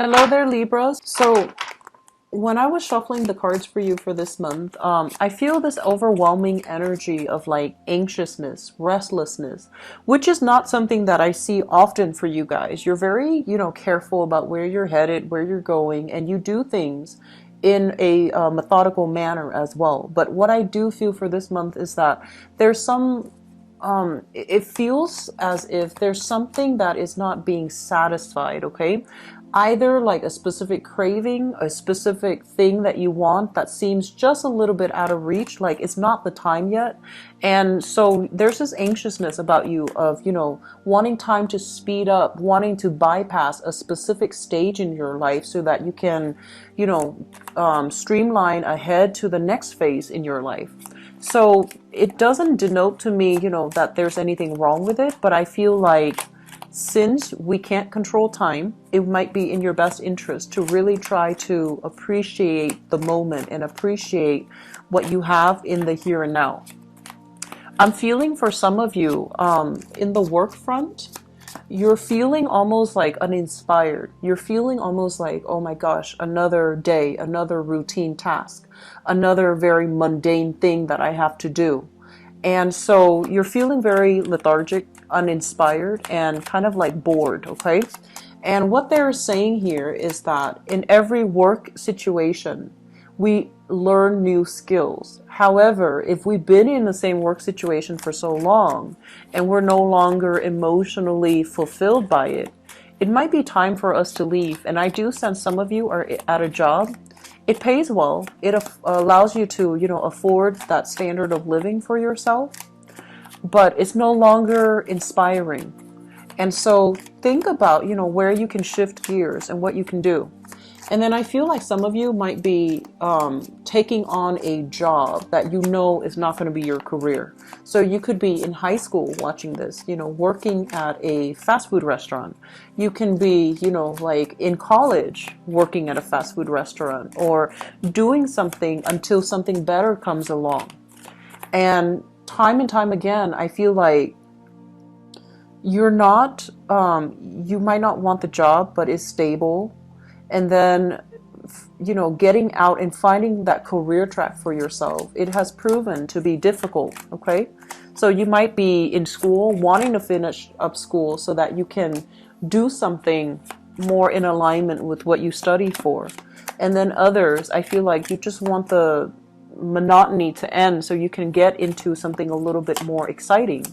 Hello there, Libras. So when I was shuffling the cards for you for this month, I feel this overwhelming energy of like anxiousness, restlessness, which is not something that I see often for you guys. You're very, careful about where you're headed, where you're going, and you do things in a methodical manner as well. But what I do feel for this month is that there's some it feels as if there's something that is not being satisfied, okay? Either like a specific craving, a specific thing that you want that seems just a little bit out of reach, like it's not the time yet. And so there's this anxiousness about you of, wanting time to speed up, wanting to bypass a specific stage in your life so that you can, streamline ahead to the next phase in your life. So it doesn't denote to me, that there's anything wrong with it, but I feel like since we can't control time, it might be in your best interest to really try to appreciate the moment and appreciate what you have in the here and now. I'm feeling for some of you in the work front, you're feeling almost like uninspired. You're feeling almost like, oh my gosh, another day, another routine task, another very mundane thing that I have to do. And so you're feeling very lethargic, uninspired, and kind of like bored, okay? And what they're saying here is that in every work situation, we learn new skills. However, if we've been in the same work situation for so long and we're no longer emotionally fulfilled by it, it might be time for us to leave. And I do sense some of you are at a job. It pays well. It allows you to, afford that standard of living for yourself, but it's no longer inspiring. And so think about, where you can shift gears and what you can do. And then I feel like some of you might be taking on a job that you know is not going to be your career. So you could be in high school watching this, working at a fast food restaurant. You can be, like in college working at a fast food restaurant or doing something until something better comes along. And time again, I feel like you're not, you might not want the job, but it's stable. And then, getting out and finding that career track for yourself, it has proven to be difficult, okay? So you might be in school, wanting to finish up school so that you can do something more in alignment with what you study for. And then others, I feel like you just want the monotony to end so you can get into something a little bit more exciting.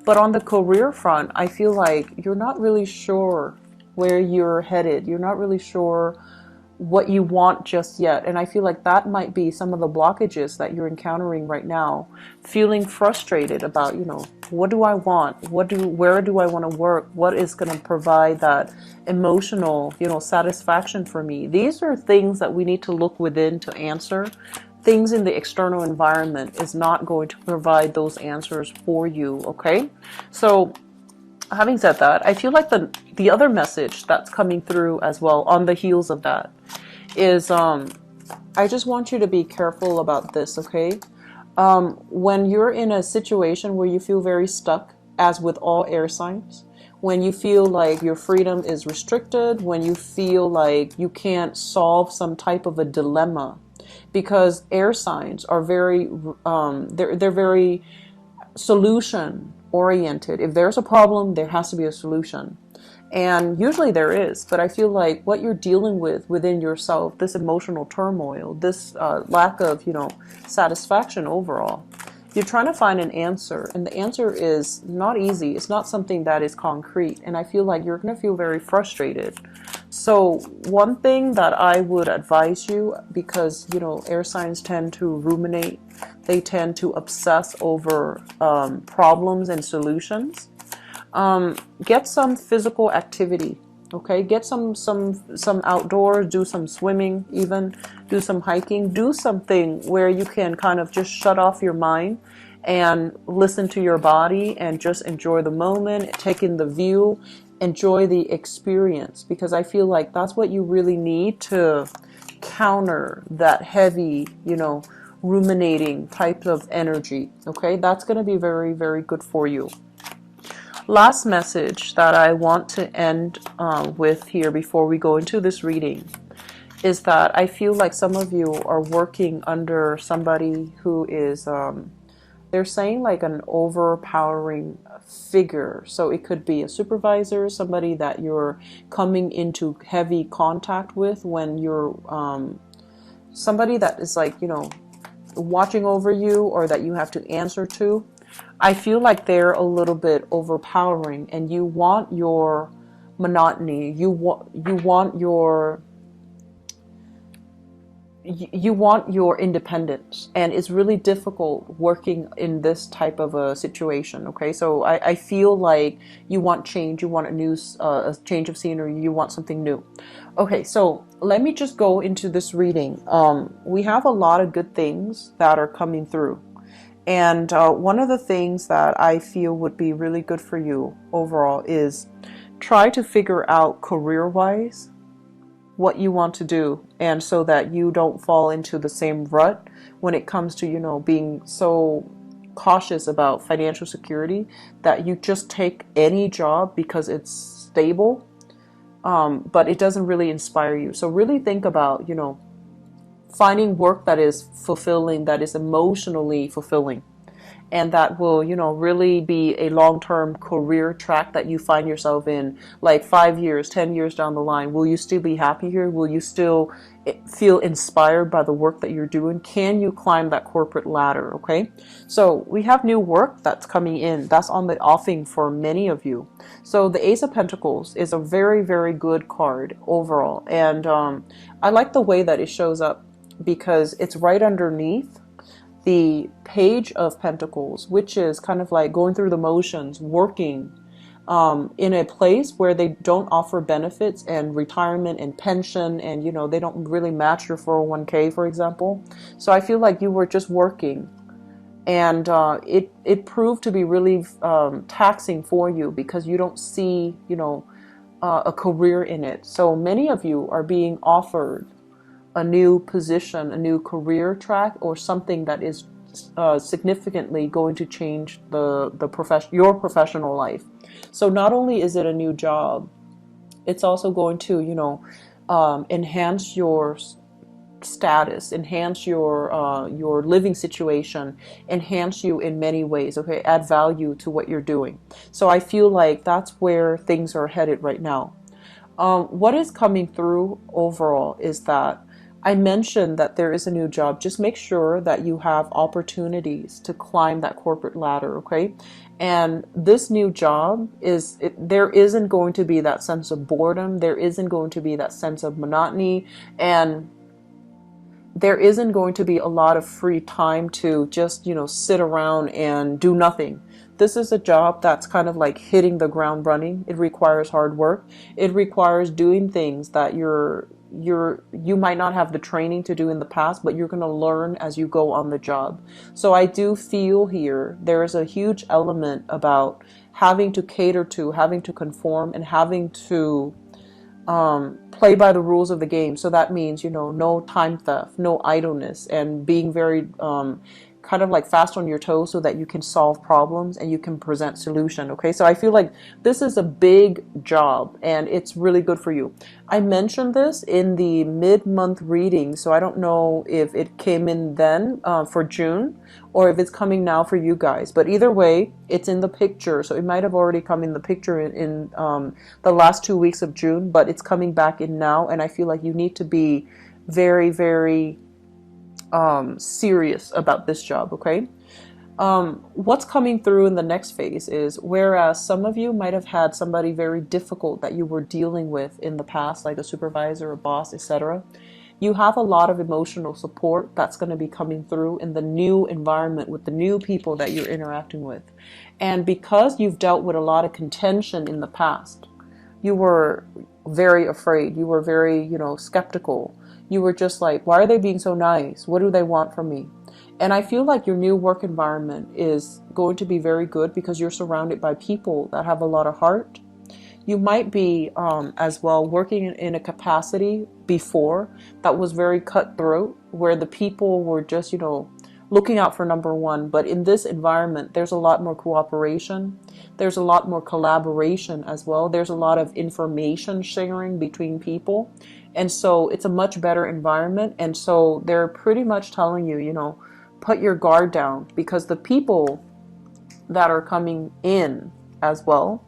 But on the career front, I feel like you're not really sure where you're headed. You're not really sure what you want just yet. And I feel like that might be some of the blockages that you're encountering right now. Feeling frustrated about, what do I want? Where do I want to work? What is going to provide that emotional, satisfaction for me? These are things that we need to look within to answer. Things in the external environment is not going to provide those answers for you, okay? So having said that, I feel like the other message that's coming through as well on the heels of that is I just want you to be careful about this, okay? When you're in a situation where you feel very stuck, as with all air signs, when you feel like your freedom is restricted, when you feel like you can't solve some type of a dilemma, because air signs are very, they're very solution oriented. If there's a problem, there has to be a solution. And usually there is, but I feel like what you're dealing with within yourself, this emotional turmoil, this lack of, satisfaction overall, you're trying to find an answer, and the answer is not easy. It's not something that is concrete, and I feel like you're going to feel very frustrated. So one thing that I would advise you, because, air signs tend to ruminate, they tend to obsess over problems and solutions. Get some physical activity, okay? Get some outdoors, do some swimming, even do some hiking, do something where you can kind of just shut off your mind and listen to your body and just enjoy the moment, take in the view, enjoy the experience, because I feel like that's what you really need to counter that heavy, ruminating type of energy, okay? That's going to be very, very good for you. Last message that I want to end with here before we go into this reading is that I feel like some of you are working under somebody who is, they're saying like an overpowering figure. So it could be a supervisor, somebody that you're coming into heavy contact with when you're, somebody that is like, you know, watching over you or that you have to answer to. I feel like they're a little bit overpowering, and you want your monotony. You want your independence, and it's really difficult working in this type of a situation. Okay, so I feel like you want change, you want a change of scenery, you want something new. Okay, so let me just go into this reading. We have a lot of good things that are coming through. And one of the things that I feel would be really good for you overall is try to figure out career-wise what you want to do, and so that you don't fall into the same rut when it comes to, you know, being so cautious about financial security that you just take any job because it's stable, but it doesn't really inspire you. So really think about, you know, finding work that is fulfilling, that is emotionally fulfilling, and that will, you know, really be a long-term career track that you find yourself in, like 5 years, 10 years down the line. Will you still be happy here? Will you still feel inspired by the work that you're doing? Can you climb that corporate ladder? Okay, so we have new work that's coming in. That's on the offing for many of you. So the Ace of Pentacles is a very, very good card overall, and I like the way that it shows up because it's right underneath the Page of Pentacles, which is kind of like going through the motions, working in a place where they don't offer benefits and retirement and pension, and, you know, they don't really match your 401k, for example. So I feel like you were just working, and it proved to be really taxing for you because you don't see, you know, a career in it. So many of you are being offered a new position, a new career track, or something that is significantly going to change your professional life. So not only is it a new job, it's also going to, you know, enhance your status, enhance your living situation, enhance you in many ways. Okay, add value to what you're doing. So I feel like that's where things are headed right now. What is coming through overall is that I mentioned that there is a new job. Just make sure that you have opportunities to climb that corporate ladder, okay? And this new job there isn't going to be that sense of boredom. There isn't going to be that sense of monotony. And there isn't going to be a lot of free time to just, you know, sit around and do nothing. This is a job that's kind of like hitting the ground running. It requires hard work. It requires doing things that you might not have the training to do in the past, but you're going to learn as you go on the job. So I do feel here there is a huge element about having to cater to, having to conform, and having to play by the rules of the game. So that means, you know, no time theft, no idleness, and being very kind of like fast on your toes so that you can solve problems and you can present solution. Okay, so I feel like this is a big job and it's really good for you. I mentioned this in the mid-month reading, so I don't know if it came in then for June or if it's coming now for you guys, but either way it's in the picture. So it might have already come in the picture in the last 2 weeks of June, but it's coming back in now, and I feel like you need to be very, very serious about this job. Okay, what's coming through in the next phase is, whereas some of you might have had somebody very difficult that you were dealing with in the past, like a supervisor, a boss, etc., you have a lot of emotional support that's going to be coming through in the new environment with the new people that you're interacting with. And because you've dealt with a lot of contention in the past, you were very afraid, you were very, you know, skeptical. You were just like, why are they being so nice? What do they want from me? And I feel like your new work environment is going to be very good because you're surrounded by people that have a lot of heart. You might be as well working in a capacity before that was very cutthroat, where the people were just, you know, looking out for number one. But in this environment, there's a lot more cooperation. There's a lot more collaboration as well. There's a lot of information sharing between people. And so it's a much better environment. And so they're pretty much telling you, you know, put your guard down, because the people that are coming in as well,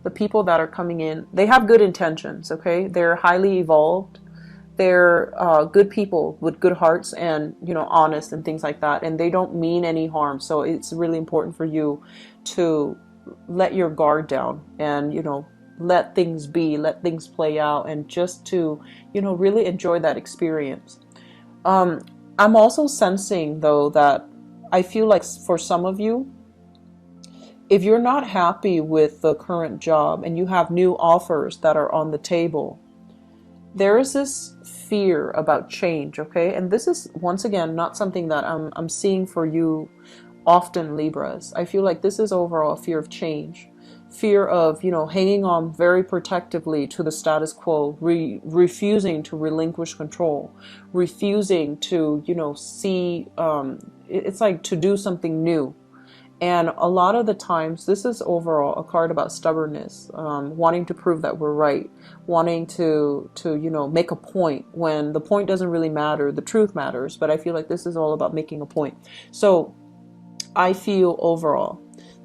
the people that are coming in, they have good intentions, okay? They're highly evolved. They're good people with good hearts and, you know, honest and things like that. And they don't mean any harm. So it's really important for you to let your guard down and, you know, let things be, let things play out, and just to, you know, really enjoy that experience. I'm also sensing, though, that I feel like for some of you, if you're not happy with the current job and you have new offers that are on the table, there is this fear about change, okay? And this is, once again, not something that I'm seeing for you often, Libras. I feel like this is overall a fear of change. Fear of, you know, hanging on very protectively to the status quo, refusing to relinquish control, refusing to, you know, see, it's like to do something new. And a lot of the times, this is overall a card about stubbornness, wanting to prove that we're right, wanting to you know, make a point when the point doesn't really matter. The truth matters, but I feel like this is all about making a point. So I feel overall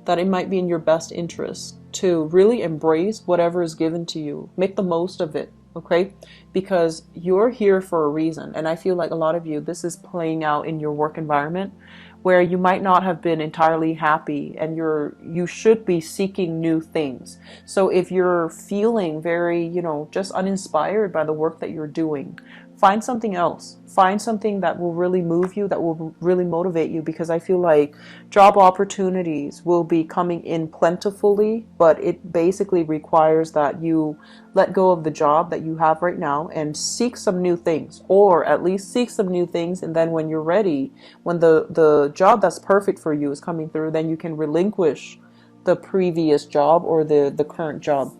that it might be in your best interest to really embrace whatever is given to you. Make the most of it, okay? Because you're here for a reason. And I feel like a lot of you, this is playing out in your work environment, where you might not have been entirely happy, and you should be seeking new things. So if you're feeling very, you know, just uninspired by the work that you're doing, find something else. Find something that will really move you, that will really motivate you, because I feel like job opportunities will be coming in plentifully, but it basically requires that you let go of the job that you have right now and seek some new things, or at least seek some new things. And then when you're ready, when the job that's perfect for you is coming through, then you can relinquish the previous job or the current job.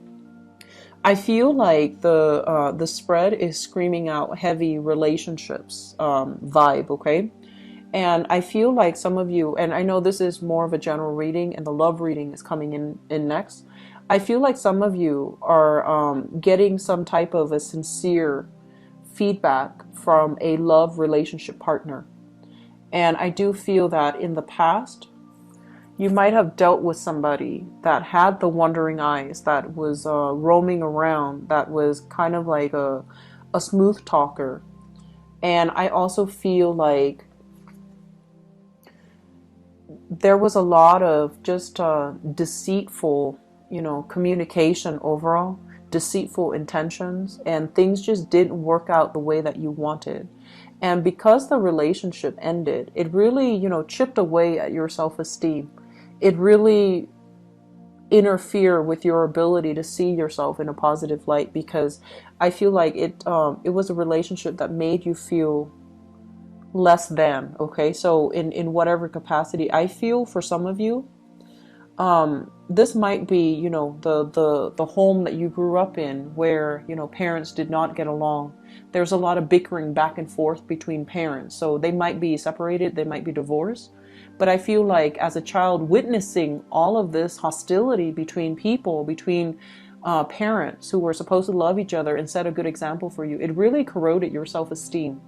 I feel like the spread is screaming out heavy relationships vibe, okay? And I feel like some of you, and I know this is more of a general reading, and the love reading is coming in next. I feel like some of you are getting some type of a sincere feedback from a love relationship partner. And I do feel that in the past, you might have dealt with somebody that had the wandering eyes, that was roaming around, that was kind of like a smooth talker. And I also feel like there was a lot of just deceitful, you know, communication overall, deceitful intentions, and things just didn't work out the way that you wanted. And because the relationship ended, it really, you know, chipped away at your self-esteem. It really interfered with your ability to see yourself in a positive light, because I feel like it was a relationship that made you feel less than, okay? So in whatever capacity, I feel for some of you, this might be, you know, the home that you grew up in, where, you know, parents did not get along. There's a lot of bickering back and forth between parents. So they might be separated, they might be divorced. But I feel like as a child, witnessing all of this hostility between people, between parents who were supposed to love each other and set a good example for you, it really corroded your self-esteem.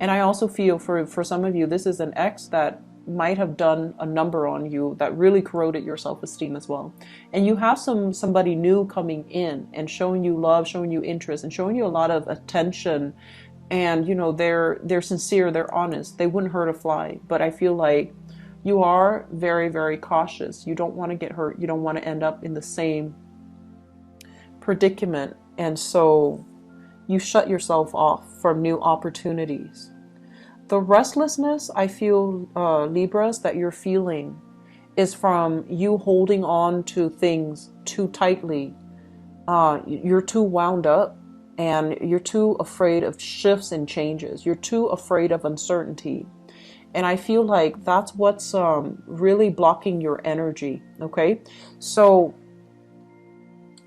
And I also feel for some of you, this is an ex that might have done a number on you that really corroded your self-esteem as well. And you have somebody new coming in and showing you love, showing you interest, and showing you a lot of attention. And, you know, they're sincere, they're honest, they wouldn't hurt a fly. But I feel like you are very, very cautious. You don't want to get hurt. You don't want to end up in the same predicament. And so you shut yourself off from new opportunities. The restlessness, I feel, Libras, that you're feeling is from you holding on to things too tightly. You're too wound up, and you're too afraid of shifts and changes. You're too afraid of uncertainty. And I feel like that's what's really blocking your energy, okay? So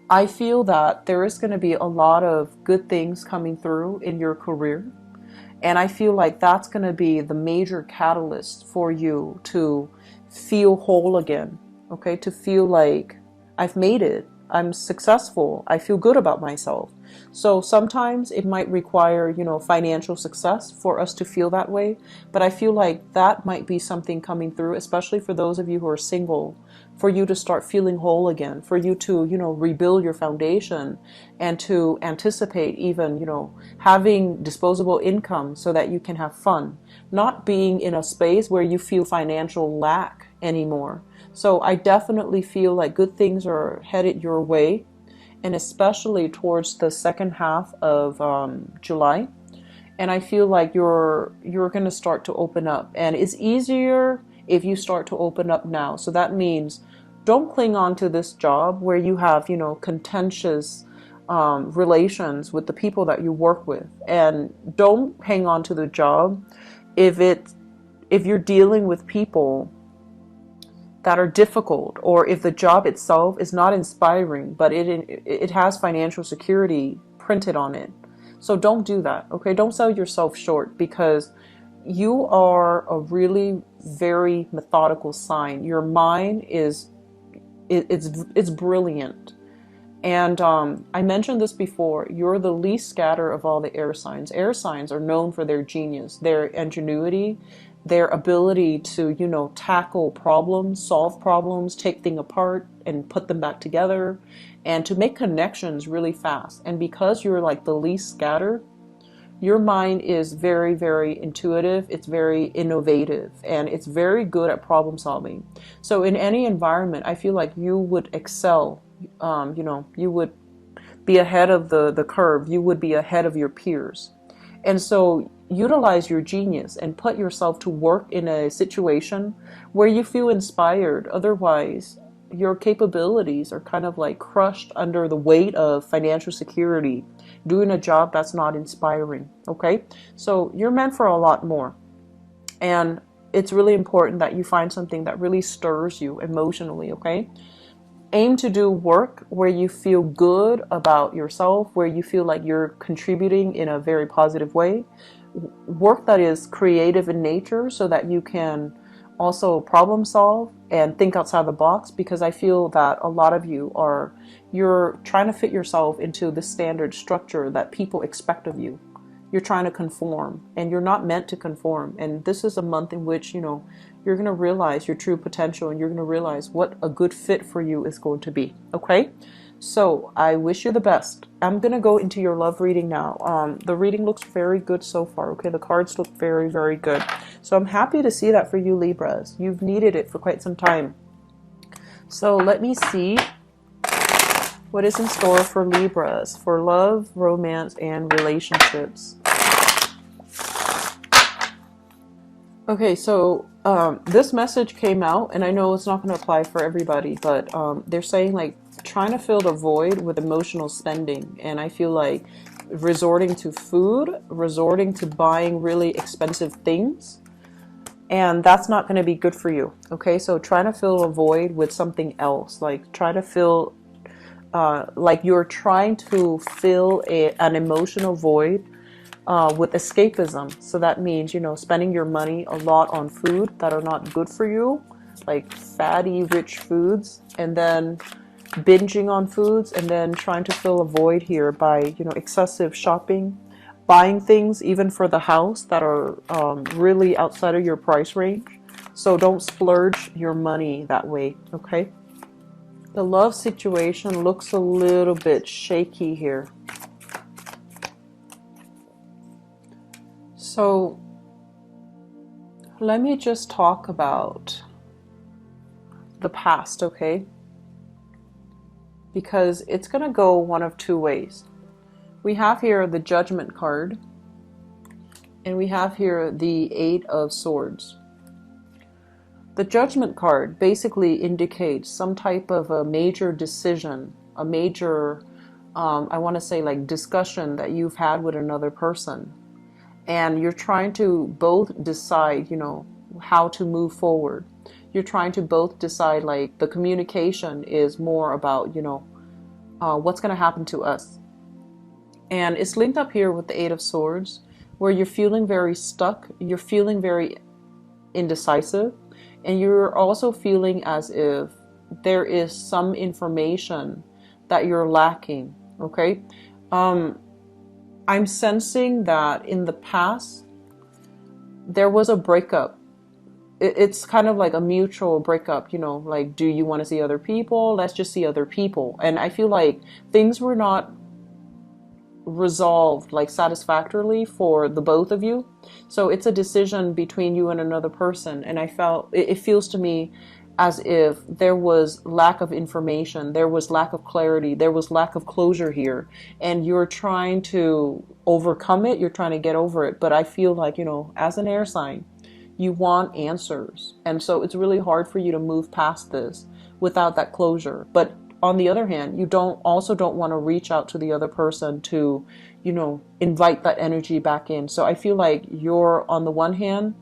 I feel that there is going to be a lot of good things coming through in your career. And I feel like that's going to be the major catalyst for you to feel whole again, okay? To feel like I've made it, I'm successful, I feel good about myself. So sometimes it might require, you know, financial success for us to feel that way. But I feel like that might be something coming through, especially for those of you who are single, for you to start feeling whole again, for you to, you know, rebuild your foundation and to anticipate even, you know, having disposable income so that you can have fun, not being in a space where you feel financial lack anymore. So I definitely feel like good things are headed your way, and especially towards the second half of July. And I feel like you're going to start to open up, and it's easier if you start to open up now. So that means don't cling on to this job where you have, you know, contentious relations with the people that you work with, and don't hang on to the job if you're dealing with people that are difficult, or if the job itself is not inspiring, but it has financial security printed on it. So don't do that, okay? Don't sell yourself short, because you are a really very methodical sign. Your mind it's brilliant. And I mentioned this before, you're the least scattered of all the air signs. Air signs are known for their genius, their ingenuity, their ability to, you know, tackle problems, solve problems, take things apart and put them back together, and to make connections really fast. And because you're like the least scattered, your mind is very, very intuitive, it's very innovative, and it's very good at problem solving. So in any environment, I feel like you would excel. You know, you would be ahead of the curve, you would be ahead of your peers. And so utilize your genius and put yourself to work in a situation where you feel inspired. Otherwise, your capabilities are kind of like crushed under the weight of financial security, doing a job that's not inspiring, okay? So you're meant for a lot more. And it's really important that you find something that really stirs you emotionally, okay? Aim to do work where you feel good about yourself, where you feel like you're contributing in a very positive way. Work that is creative in nature so that you can also problem solve and think outside the box, because I feel that a lot of you're trying to fit yourself into the standard structure that people expect of you. You're trying to conform, and you're not meant to conform. And this is a month in which, you know, you're going to realize your true potential, and you're going to realize what a good fit for you is going to be. Okay? So I wish you the best. I'm going to go into your love reading now. The reading looks very good so far. Okay? The cards look very, very good. So I'm happy to see that for you, Libras. You've needed it for quite some time. So let me see what is in store for Libras for love, romance, and relationships. Okay, so this message came out, and I know it's not going to apply for everybody, but they're saying like trying to fill the void with emotional spending. And I feel like resorting to food, resorting to buying really expensive things, and that's not going to be good for you. Okay, so trying to fill a void with something else, like try to fill, like you're trying to fill an emotional void with escapism. So that means, you know, spending your money a lot on food that are not good for you, like fatty, rich foods, and then binging on foods, and then trying to fill a void here by, you know, excessive shopping, buying things even for the house that are really outside of your price range. So don't splurge your money that way, okay? The love situation looks a little bit shaky here. So let me just talk about the past, okay? Because it's going to go one of two ways. We have here the Judgment card, and we have here the Eight of Swords. The Judgment card basically indicates some type of a major decision, a major, I want to say like discussion that you've had with another person. And you're trying to both decide, you know, how to move forward. You're trying to both decide, like, the communication is more about, you know, what's going to happen to us. And it's linked up here with the Eight of Swords, where you're feeling very stuck, you're feeling very indecisive, and you're also feeling as if there is some information that you're lacking, okay? I'm sensing that in the past, there was a breakup. It's kind of like a mutual breakup, you know, like, do you want to see other people? Let's just see other people. And I feel like things were not resolved like satisfactorily for the both of you. So it's a decision between you and another person. And I felt, it feels to me as if there was lack of information, there was lack of clarity, there was lack of closure here. And you're trying to overcome it, you're trying to get over it. But I feel like, you know, as an air sign, you want answers. And so it's really hard for you to move past this without that closure. But on the other hand, you don't want to reach out to the other person to, you know, invite that energy back in. So I feel like you're, on the one hand,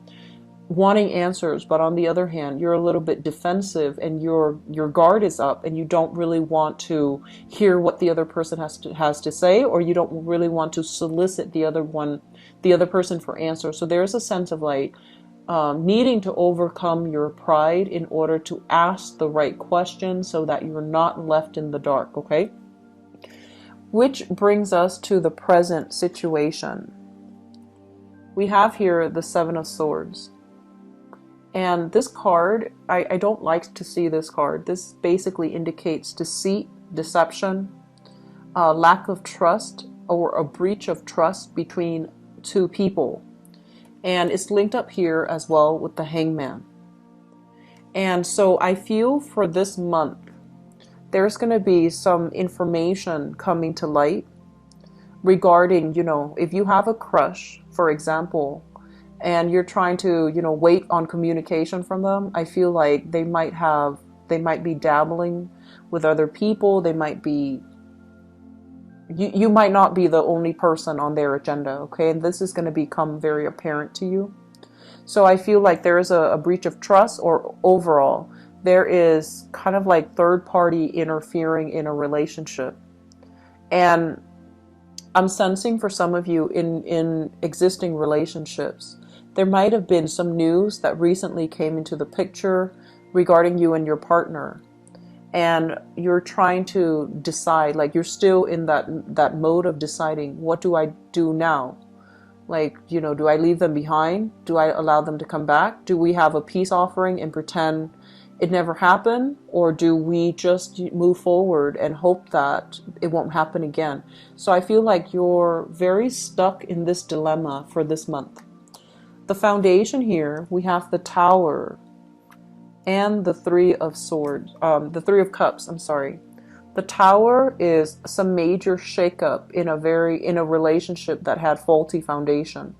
wanting answers, but on the other hand, you're a little bit defensive, and your guard is up, and you don't really want to hear what the other person has to say, or you don't really want to solicit the other person for answers. So there's a sense of like needing to overcome your pride in order to ask the right questions so that you're not left in the dark, okay? Which brings us to the present situation. We have here the Seven of Swords. And this card, I don't like to see this card. This basically indicates deceit, deception, lack of trust, or a breach of trust between two people. And it's linked up here as well with the Hangman. And so I feel for this month, there's going to be some information coming to light regarding, you know, if you have a crush, for example, and you're trying to, you know, wait on communication from them, I feel like they might be dabbling with other people. They might be, you might not be the only person on their agenda, okay? And this is going to become very apparent to you. So I feel like there is a breach of trust, or overall, there is kind of like third party interfering in a relationship. And I'm sensing for some of you in existing relationships, there might have been some news that recently came into the picture regarding you and your partner. And you're trying to decide, like you're still in that mode of deciding, what do I do now? Like, you know, do I leave them behind? Do I allow them to come back? Do we have a peace offering and pretend it never happened? Or do we just move forward and hope that it won't happen again? So I feel like you're very stuck in this dilemma for this month. The foundation here, we have the Tower and the Three of Swords, the Three of Cups, I'm sorry. The Tower is some major shakeup in a relationship that had faulty foundation.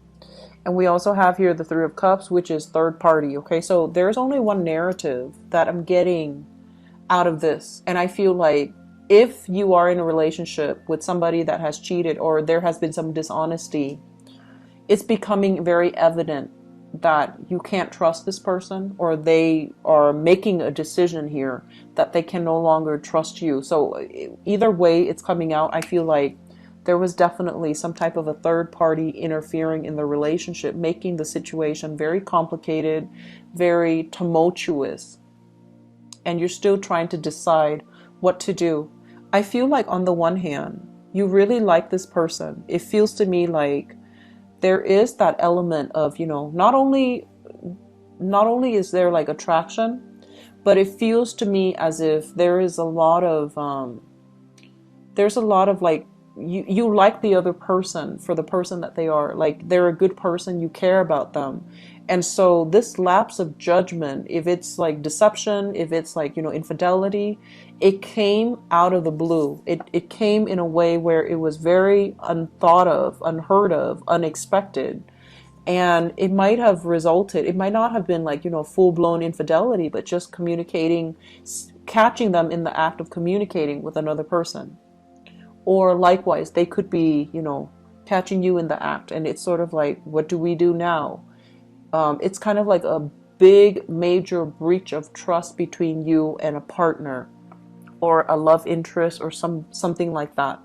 And we also have here the Three of Cups, which is third party, okay? So there's only one narrative that I'm getting out of this. And I feel like if you are in a relationship with somebody that has cheated, or there has been some dishonesty, it's becoming very evident that you can't trust this person, or they are making a decision here that they can no longer trust you. So either way it's coming out, I feel like there was definitely some type of a third party interfering in the relationship, making the situation very complicated, very tumultuous. And you're still trying to decide what to do. I feel like on the one hand, you really like this person. It feels to me like there is that element of, you know, not only is there like attraction, but it feels to me as if there is a lot of like, you like the other person for the person that they are. Like, they're a good person, you care about them. And so this lapse of judgment, if it's like deception, if it's like, you know, infidelity, it came out of the blue. It came in a way where it was very unthought of, unheard of, unexpected. And it might have resulted, it might not have been like, you know, full-blown infidelity, but just communicating, catching them in the act of communicating with another person. Or likewise, they could be, you know, catching you in the act. And it's sort of like, what do we do now? It's kind of like a big, major breach of trust between you and a partner, or a love interest, or something like that.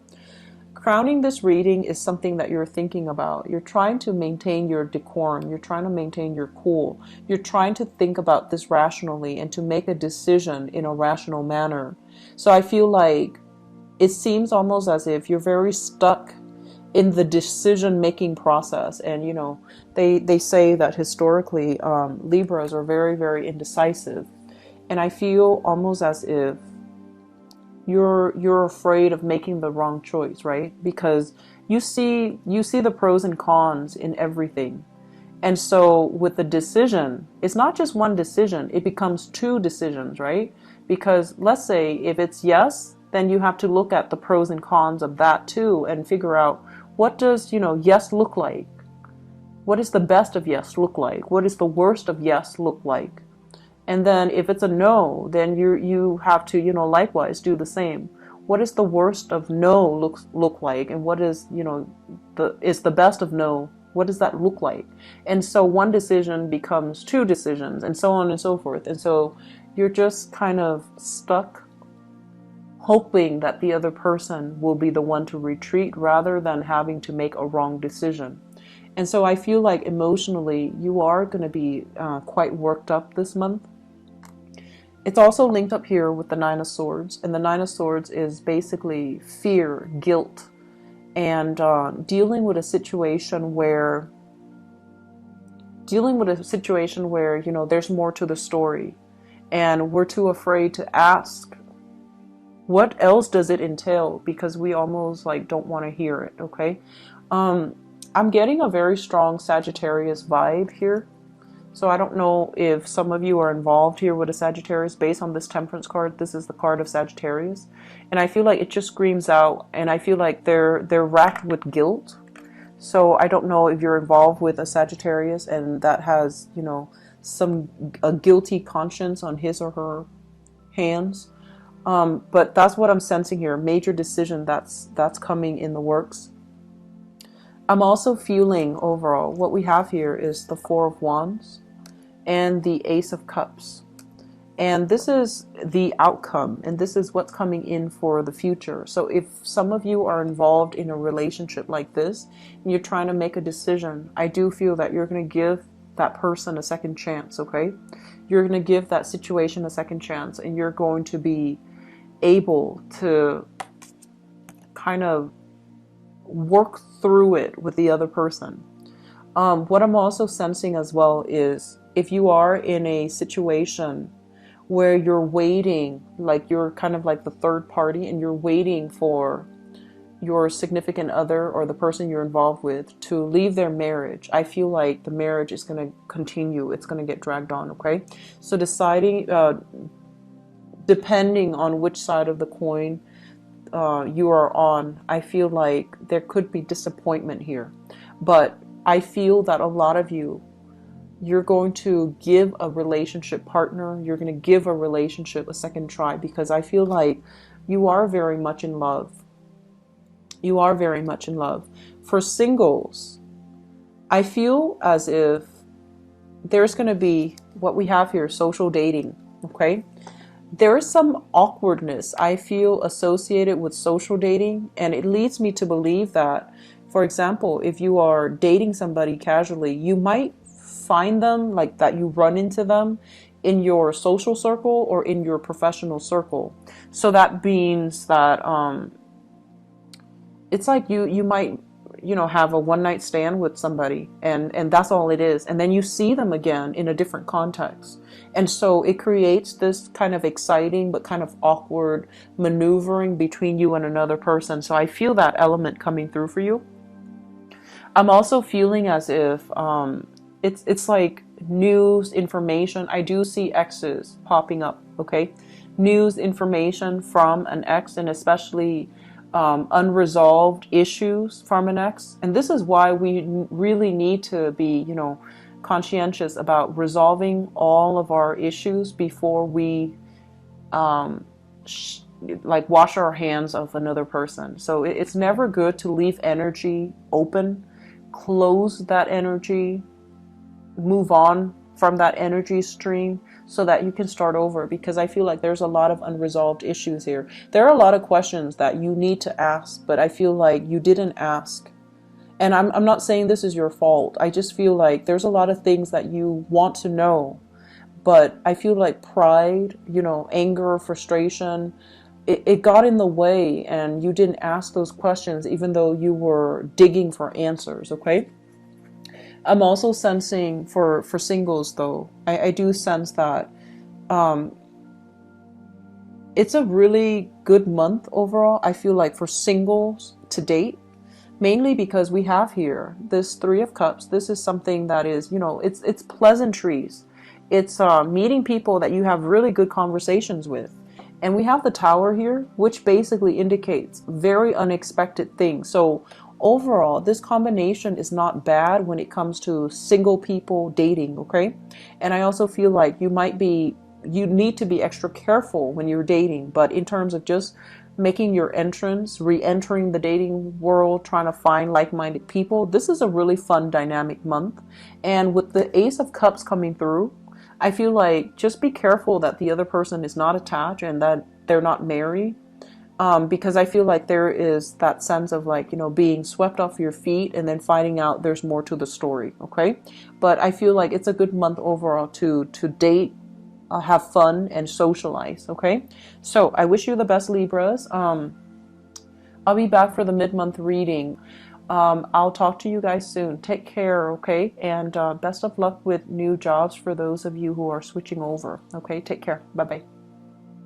crowning this reading is something that you're thinking about. You're trying to maintain your decorum. You're trying to maintain your cool. You're trying to think about this rationally and to make a decision in a rational manner. So I feel like it seems almost as if you're very stuck in the decision-making process. And, you know, they say that historically, Libras are very, very indecisive. And I feel almost as if you're afraid of making the wrong choice, right? Because you see the pros and cons in everything. And so with the decision, it's not just one decision, it becomes two decisions, right? Because let's say if it's yes, then you have to look at the pros and cons of that too and figure out, what does, you know, yes look like? What is the best of yes look like? What is the worst of yes look like? And then if it's a no, then you have to, you know, likewise do the same. What is the worst of no look like? And what is, you know, the best of no? What does that look like? And so one decision becomes two decisions, and so on and so forth. And so you're just kind of stuck hoping that the other person will be the one to retreat rather than having to make a wrong decision. And so I feel like emotionally you are going to be quite worked up this month. It's also linked up here with the Nine of Swords, and the Nine of Swords is basically fear, guilt, and dealing with a situation where, you know, there's more to the story, and we're too afraid to ask, what else does it entail? Because we almost like don't want to hear it, okay? I'm getting a very strong Sagittarius vibe here. So I don't know if some of you are involved here with a Sagittarius. Based on this Temperance card, this is the card of Sagittarius. And I feel like it just screams out, and I feel like they're racked with guilt. So I don't know if you're involved with a Sagittarius and that has, you know, a guilty conscience on his or her hands. But that's what I'm sensing here. Major decision that's coming in the works. I'm also feeling overall, what we have here is the Four of Wands and the Ace of Cups. And this is the outcome, and this is what's coming in for the future. So if some of you are involved in a relationship like this, and you're trying to make a decision, I do feel that you're going to give that person a second chance, okay? You're going to give that situation a second chance, and you're going to be able to kind of work through it with the other person. What I'm also sensing as well is if you are in a situation where you're waiting, like you're kind of like the third party and you're waiting for your significant other or the person you're involved with to leave their marriage, I feel like the marriage is going to continue. It's going to get dragged on, okay? So deciding, depending on which side of the coin you are on, I feel like there could be disappointment here. But I feel that a lot of you're going to give a relationship partner, you're going to give a relationship a second try, because I feel like you are very much in love. You are very much in love. For singles, I feel as if there's going to be what we have here, social dating, okay? There is some awkwardness I feel associated with social dating, and it leads me to believe that, for example, if you are dating somebody casually, you might find them, like that you run into them in your social circle or in your professional circle. So that means that it's like you might, you know, have a one-night stand with somebody, and that's all it is, and then you see them again in a different context. And so it creates this kind of exciting but kind of awkward maneuvering between you and another person. So I feel that element coming through for you. I'm also feeling as if it's like news, information. I do see exes popping up, okay? News, information from an ex, and especially unresolved issues from an ex. And this is why we really need to be, you know, conscientious about resolving all of our issues before we like wash our hands of another person. So it's never good to leave energy open, close that energy, move on from that energy stream. so that you can start over, because I feel like there's a lot of unresolved issues here. There are a lot of questions that you need to ask, but I feel like you didn't ask. And I'm not saying this is your fault. I just feel like there's a lot of things that you want to know, but I feel like pride, you know, anger, frustration, it got in the way and you didn't ask those questions even though you were digging for answers, okay? I'm also sensing for singles though, I do sense that it's a really good month overall. I feel like for singles to date, mainly because we have here this Three of Cups. This is something that is, you know, it's pleasantries. It's meeting people that you have really good conversations with. And we have the Tower here, which basically indicates very unexpected things. So overall, this combination is not bad when it comes to single people dating, okay? And I also feel like you need to be extra careful when you're dating, but in terms of just making your entrance, re-entering the dating world, trying to find like-minded people, this is a really fun, dynamic month. And with the Ace of Cups coming through, I feel like just be careful that the other person is not attached and that they're not married. Because I feel like there is that sense of like, you know, being swept off your feet and then finding out there's more to the story, okay? But I feel like it's a good month overall to date, have fun, and socialize, okay? So I wish you the best, Libras. I'll be back for the mid-month reading. I'll talk to you guys soon. Take care, okay? And best of luck with new jobs for those of you who are switching over, okay? Take care. Bye-bye.